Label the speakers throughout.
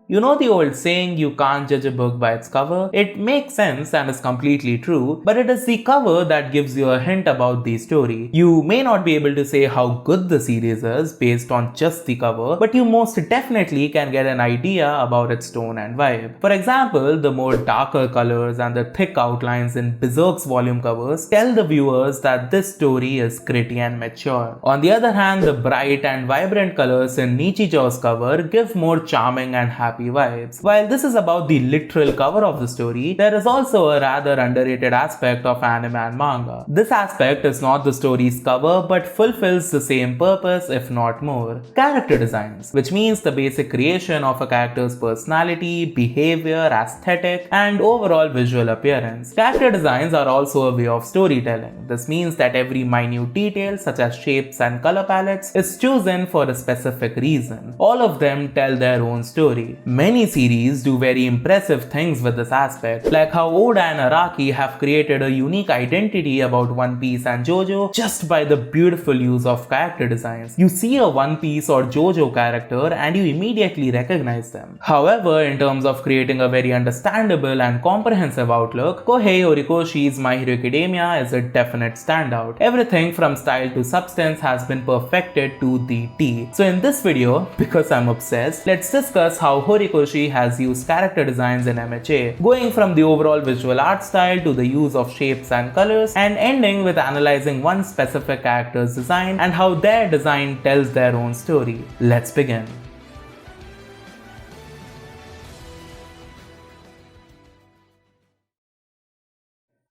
Speaker 1: You know the old saying, you can't judge a book by its cover? It makes sense and is completely true, but it is the cover that gives you a hint about the story. You may not be able to say how good the series is based on just the cover, but you most definitely can get an idea about its tone and vibe. For example, the more darker colors and the thick outlines in Berserk's volume covers tell the viewers that this story is gritty and mature. On the other hand, the bright and vibrant colors in Nichijou's cover give more charming and happy vibes. While this is about the literal cover of the story, there is also a rather underrated aspect of anime and manga. This aspect is not the story's cover but fulfills the same purpose, if not more. Character designs, which means the basic creation of a character's personality, behavior, aesthetic, and overall visual appearance. Character designs are also a way of storytelling. This means that every minute detail, such as shapes and color palettes, is chosen for a specific reason. All of them tell their own story. Many series do very impressive things with this aspect, like how Oda and Araki have created a unique identity about One Piece and JoJo just by the beautiful use of character designs. You see a One Piece or JoJo character and you immediately recognize them. However, in terms of creating a very understandable and comprehensive outlook, Kohei Horikoshi's My Hero Academia is a definite standout. Everything from style to substance has been perfected to the T. So in this video, because I'm obsessed, let's discuss how Horikoshi has used character designs in MHA, going from the overall visual art style to the use of shapes and colors, and ending with analyzing one specific character's design and how their design tells their own story. Let's begin.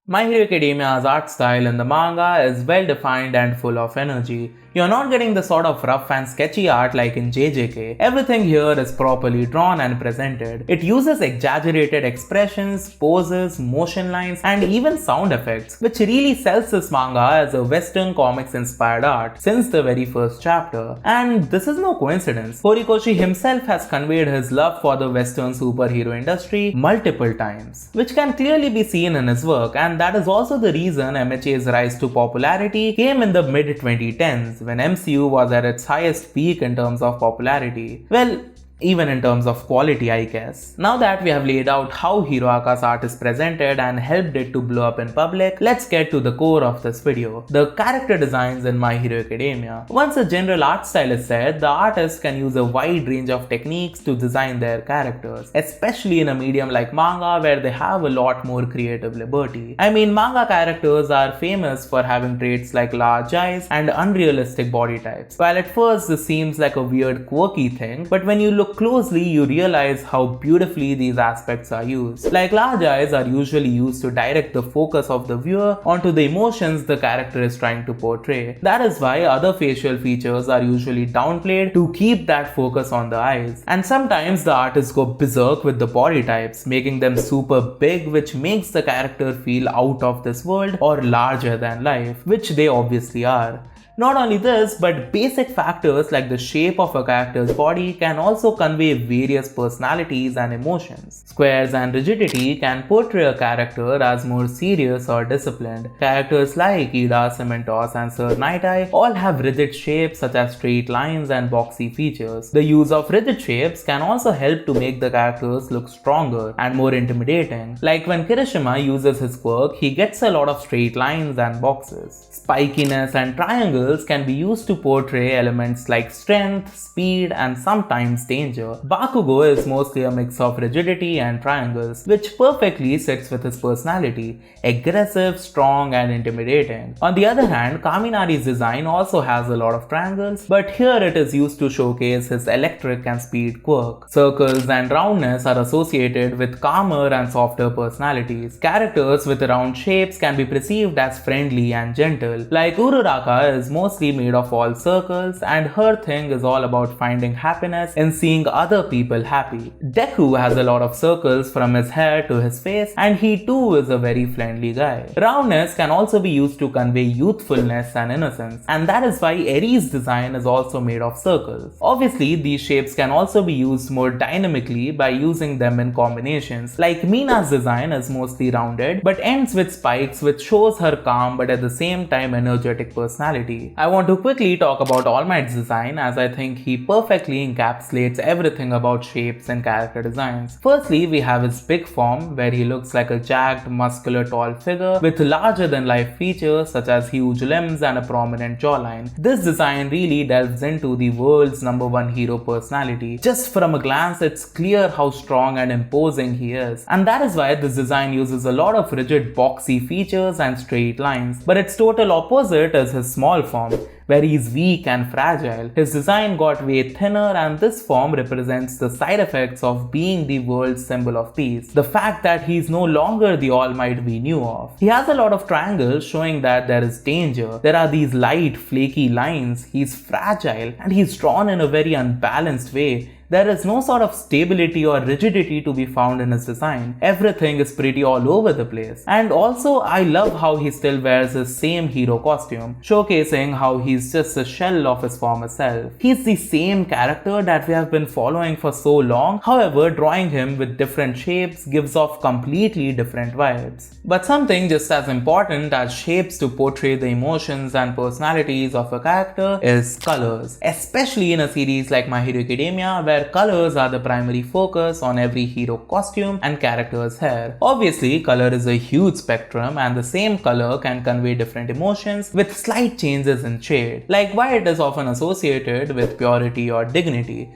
Speaker 1: My Hero Academia's art style in the manga is well defined and full of energy. You're not getting the sort of rough and sketchy art like in JJK. Everything here is properly drawn and presented. It uses exaggerated expressions, poses, motion lines, and even sound effects, which really sells this manga as a Western comics inspired art since the very first chapter. And this is no coincidence. Horikoshi himself has conveyed his love for the Western superhero industry multiple times, which can clearly be seen in his work, and that is also the reason MHA's rise to popularity came in the mid-2010s, when MCU was at its highest peak in terms of popularity. Well, even in terms of quality, I guess. Now that we have laid out how Hiroaka's art is presented and helped it to blow up in public, let's get to the core of this video, the character designs in My Hero Academia. Once a general art style is set, the artist can use a wide range of techniques to design their characters, especially in a medium like manga where they have a lot more creative liberty. I mean, manga characters are famous for having traits like large eyes and unrealistic body types. While at first this seems like a weird quirky thing, but when you look closely, you realize how beautifully these aspects are used. Like, large eyes are usually used to direct the focus of the viewer onto the emotions the character is trying to portray. That is why other facial features are usually downplayed to keep that focus on the eyes. And sometimes the artists go berserk with the body types, making them super big, which makes the character feel out of this world or larger than life, which they obviously are. Not only this, but basic factors like the shape of a character's body can also convey various personalities and emotions. Squares and rigidity can portray a character as more serious or disciplined. Characters like Ida, Cementos, and Sir Night-Eye all have rigid shapes such as straight lines and boxy features. The use of rigid shapes can also help to make the characters look stronger and more intimidating. Like when Kirishima uses his quirk, he gets a lot of straight lines and boxes. Spikiness and triangles can be used to portray elements like strength, speed, and sometimes danger. Bakugo is mostly a mix of rigidity and triangles, which perfectly sits with his personality, aggressive, strong, and intimidating. On the other hand, Kaminari's design also has a lot of triangles, but here it is used to showcase his electric and speed quirk. Circles and roundness are associated with calmer and softer personalities. Characters with round shapes can be perceived as friendly and gentle. Like Uraraka is mostly made of all circles, and her thing is all about finding happiness in seeing other people happy. Deku has a lot of circles from his hair to his face, and he too is a very friendly guy. Roundness can also be used to convey youthfulness and innocence, and that is why Eri's design is also made of circles. Obviously, these shapes can also be used more dynamically by using them in combinations. Like Mina's design is mostly rounded, but ends with spikes, which shows her calm but at the same time energetic personality. personality. I want to quickly talk about All Might's design as I think he perfectly encapsulates everything about shapes and character designs. Firstly, we have his big form where he looks like a jagged, muscular, tall figure with larger than life features such as huge limbs and a prominent jawline. This design really delves into the world's #1 hero personality. Just from a glance, it's clear how strong and imposing he is. And that is why this design uses a lot of rigid boxy features and straight lines. But its total opposite is his small form, where he's weak and fragile. His design got way thinner, and this form represents the side effects of being the world's symbol of peace. The fact that he's no longer the All Might we knew of. He has a lot of triangles showing that there is danger. There are these light, flaky lines. He's fragile and he's drawn in a very unbalanced way. There is no sort of stability or rigidity to be found in his design. Everything is pretty all over the place. And also, I love how he still wears his same hero costume, showcasing how he's just a shell of his former self. He's the same character that we have been following for so long, however, drawing him with different shapes gives off completely different vibes. But something just as important as shapes to portray the emotions and personalities of a character is colors, especially in a series like My Hero Academia, where colors are the primary focus on every hero costume and character's hair. Obviously, color is a huge spectrum and the same color can convey different emotions with slight changes in shade. Like white is often associated with purity or dignity,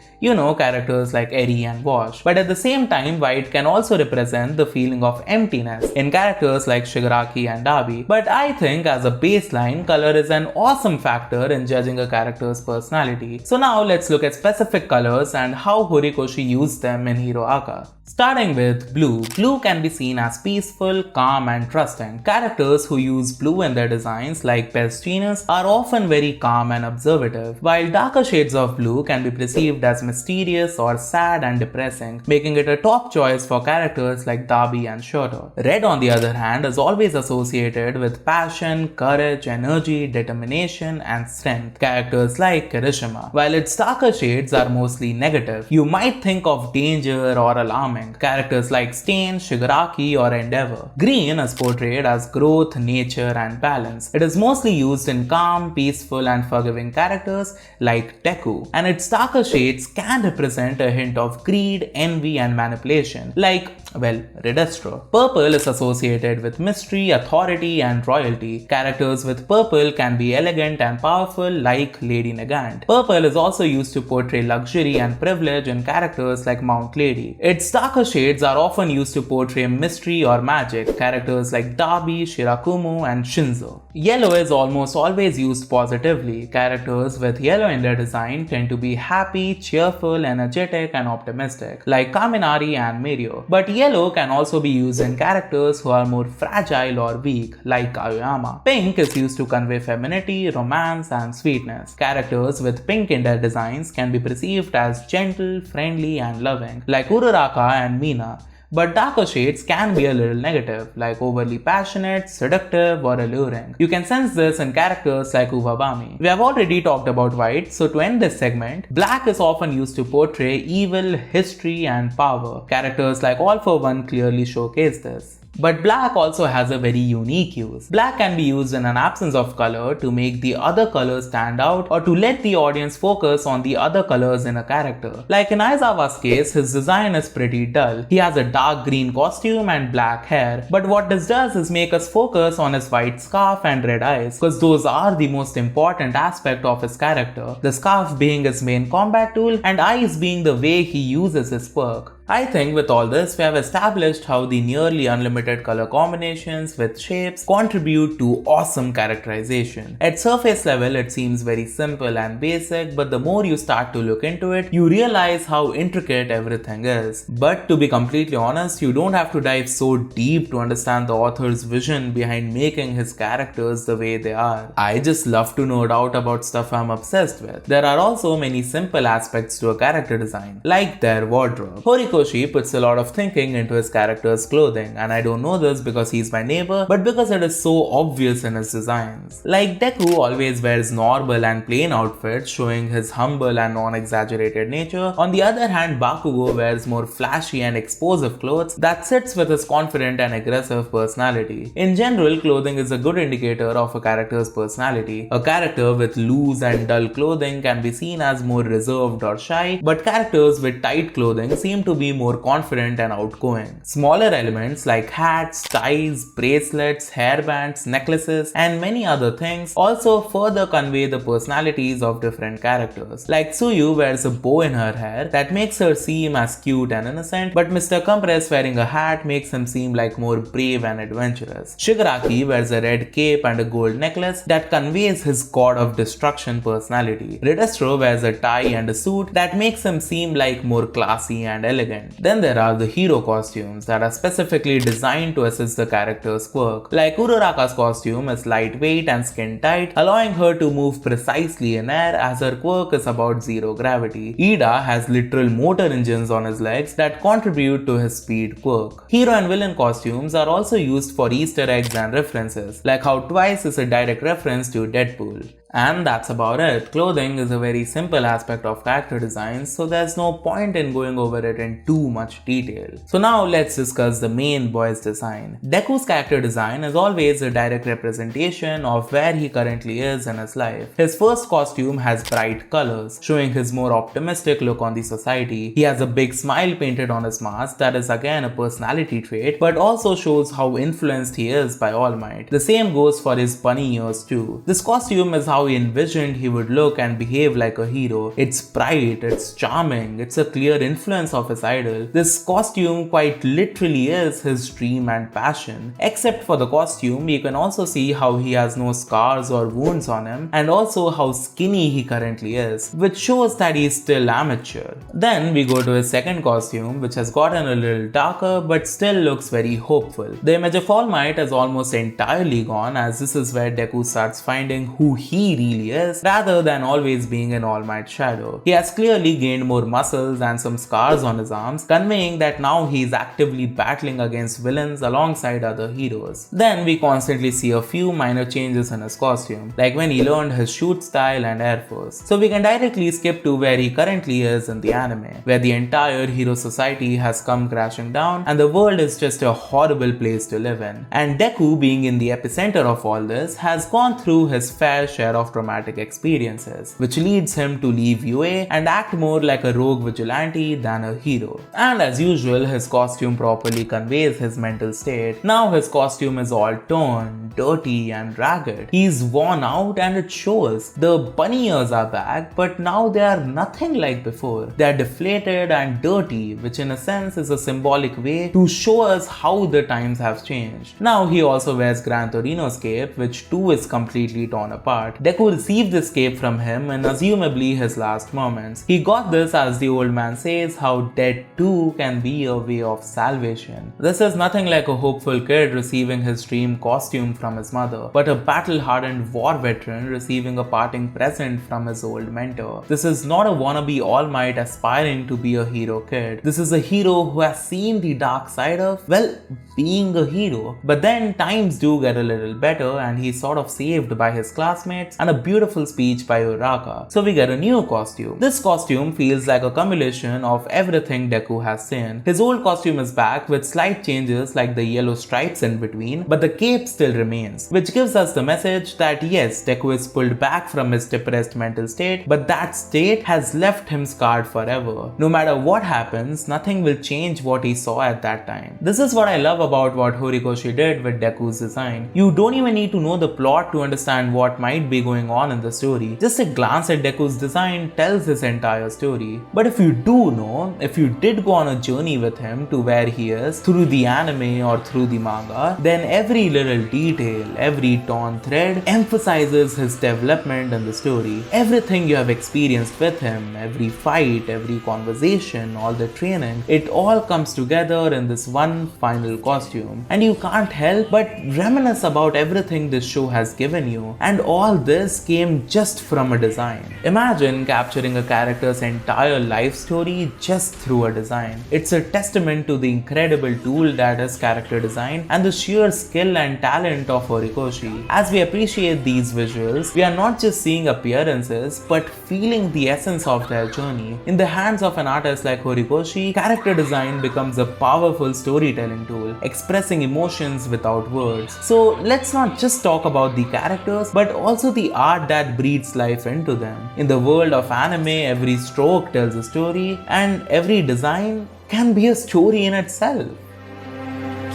Speaker 1: characters like Eri and Wash. But at the same time, white can also represent the feeling of emptiness in characters like Shigaraki and Dabi. But I think as a baseline, color is an awesome factor in judging a character's personality. So now let's look at specific colors and how Horikoshi used them in Hero Aka. Starting with blue. Blue can be seen as peaceful, calm and trusting. Characters who use blue in their designs like Pest Genus are often very calm and observative, while darker shades of blue can be perceived as mysterious or sad and depressing, making it a top choice for characters like Dabi and Shoto. Red on the other hand is always associated with passion, courage, energy, determination and strength. Characters like Kirishima. While its darker shades are mostly negative, you might think of danger or alarming. Characters like Stain, Shigaraki or Endeavor. Green is portrayed as growth, nature and balance. It is mostly used in calm, peaceful and forgiving characters like Deku, and its darker shades can represent a hint of greed, envy and manipulation like, Redestro. Purple is associated with mystery, authority and royalty. Characters with purple can be elegant and powerful like Lady Nagant. Purple is also used to portray luxury and privilege in characters like Mount Lady. Its darker shades are often used to portray mystery or magic, characters like Dabi, Shirakumo and Shinzo. Yellow is almost always used positively. Characters with yellow in their design tend to be happy, cheerful, energetic and optimistic, like Kaminari and Mirio. But yellow can also be used in characters who are more fragile or weak, like Aoyama. Pink is used to convey femininity, romance and sweetness. Characters with pink in their designs can be perceived as gentle, friendly and loving, like Uraraka and Mina. But darker shades can be a little negative, like overly passionate, seductive or alluring. You can sense this in characters like Uvabami. We have already talked about white, so to end this segment, black is often used to portray evil, history and power. Characters like All For One clearly showcase this. But black also has a very unique use. Black can be used in an absence of color to make the other colors stand out or to let the audience focus on the other colors in a character. Like in Aizawa's case, his design is pretty dull. He has a dark green costume and black hair. But what this does is make us focus on his white scarf and red eyes, because those are the most important aspect of his character. The scarf being his main combat tool and eyes being the way he uses his quirk. I think with all this, we have established how the nearly unlimited color combinations with shapes contribute to awesome characterization. At surface level, it seems very simple and basic, but the more you start to look into it, you realize how intricate everything is. But to be completely honest, you don't have to dive so deep to understand the author's vision behind making his characters the way they are. I just love to nerd out about stuff I'm obsessed with. There are also many simple aspects to a character design, like their wardrobe. Horikoshi Horikoshi puts a lot of thinking into his character's clothing, and I don't know this because he's my neighbor, but because it is so obvious in his designs. Like Deku always wears normal and plain outfits, showing his humble and non-exaggerated nature. On the other hand, Bakugo wears more flashy and explosive clothes that sits with his confident and aggressive personality. In general, clothing is a good indicator of a character's personality. A character with loose and dull clothing can be seen as more reserved or shy, but characters with tight clothing seem to be more confident and outgoing. Smaller elements like hats, ties, bracelets, hairbands, necklaces, and many other things also further convey the personalities of different characters. Like Tsuyu wears a bow in her hair that makes her seem as cute and innocent, but Mr. Compress wearing a hat makes him seem like more brave and adventurous. Shigaraki wears a red cape and a gold necklace that conveys his god of destruction personality. Redestro wears a tie and a suit that makes him seem like more classy and elegant. Then there are the hero costumes that are specifically designed to assist the character's quirk. Like Uraraka's costume is lightweight and skin tight, allowing her to move precisely in air as her quirk is about zero gravity. Ida has literal motor engines on his legs that contribute to his speed quirk. Hero and villain costumes are also used for Easter eggs and references, like how Twice is a direct reference to Deadpool. And that's about it. Clothing is a very simple aspect of character design, so there's no point in going over it in too much detail. So now let's discuss the main boy's design. Deku's character design is always a direct representation of where he currently is in his life. His first costume has bright colors, showing his more optimistic look on the society. He has a big smile painted on his mask that is again a personality trait, but also shows how influenced he is by All Might. The same goes for his bunny ears too. This costume is how he envisioned he would look and behave like a hero. It's bright, it's charming, it's a clear influence of his idol. This costume quite literally is his dream and passion. Except for the costume, you can also see how he has no scars or wounds on him, and also how skinny he currently is, which shows that he is still amateur. Then we go to his second costume, which has gotten a little darker but still looks very hopeful. The image of All Might is almost entirely gone, as this is where Deku starts finding who he really is, rather than always being an All Might shadow. He has clearly gained more muscles and some scars on his arms, conveying that now he is actively battling against villains alongside other heroes. Then we constantly see a few minor changes in his costume, like when he learned his shoot style and Air Force. So we can directly skip to where he currently is in the anime, where the entire hero society has come crashing down and the world is just a horrible place to live in. And Deku, being in the epicenter of all this, has gone through his fair share of traumatic experiences, which leads him to leave UA and act more like a rogue vigilante than a hero. And as usual, his costume properly conveys his mental state. Now his costume is all torn, dirty and ragged. He's worn out and it shows. The bunny ears are back, but now they are nothing like before. They are deflated and dirty, which in a sense is a symbolic way to show us how the times have changed. Now he also wears Gran Torino's cape, which too is completely torn apart. Deku received this cape from him in assumably his last moments. He got this as the old man says how death too can be a way of salvation. This is nothing like a hopeful kid receiving his dream costume from his mother, but a battle-hardened war veteran receiving a parting present from his old mentor. This is not a wannabe All Might aspiring to be a hero kid. This is a hero who has seen the dark side of, well, being a hero. But then times do get a little better and he's sort of saved by his classmates and a beautiful speech by Uraraka. So we get a new costume. This costume feels like a combination of everything Deku has seen. His old costume is back with slight changes like the yellow stripes in between, but the cape still remains, which gives us the message that yes, Deku is pulled back from his depressed mental state, but that state has left him scarred forever. No matter what happens, nothing will change what he saw at that time. This is what I love about what Horikoshi did with Deku's design. You don't even need to know the plot to understand what might be going on in the story. Just a glance at Deku's design tells his entire story. But if you do know, if you did go on a journey with him to where he is through the anime or through the manga, then every little detail, every torn thread emphasizes his development in the story. Everything you have experienced with him, every fight, every conversation, all the training, it all comes together in this one final costume. And you can't help but reminisce about everything this show has given you. And all this this came just from a design. Imagine capturing a character's entire life story just through a design. It's a testament to the incredible tool that is character design and the sheer skill and talent of Horikoshi. As we appreciate these visuals, we are not just seeing appearances but feeling the essence of their journey. In the hands of an artist like Horikoshi, character design becomes a powerful storytelling tool, expressing emotions without words. So let's not just talk about the characters but also the art that breathes life into them. In the world of anime, every stroke tells a story and every design can be a story in itself.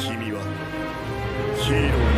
Speaker 1: 君はヒーロー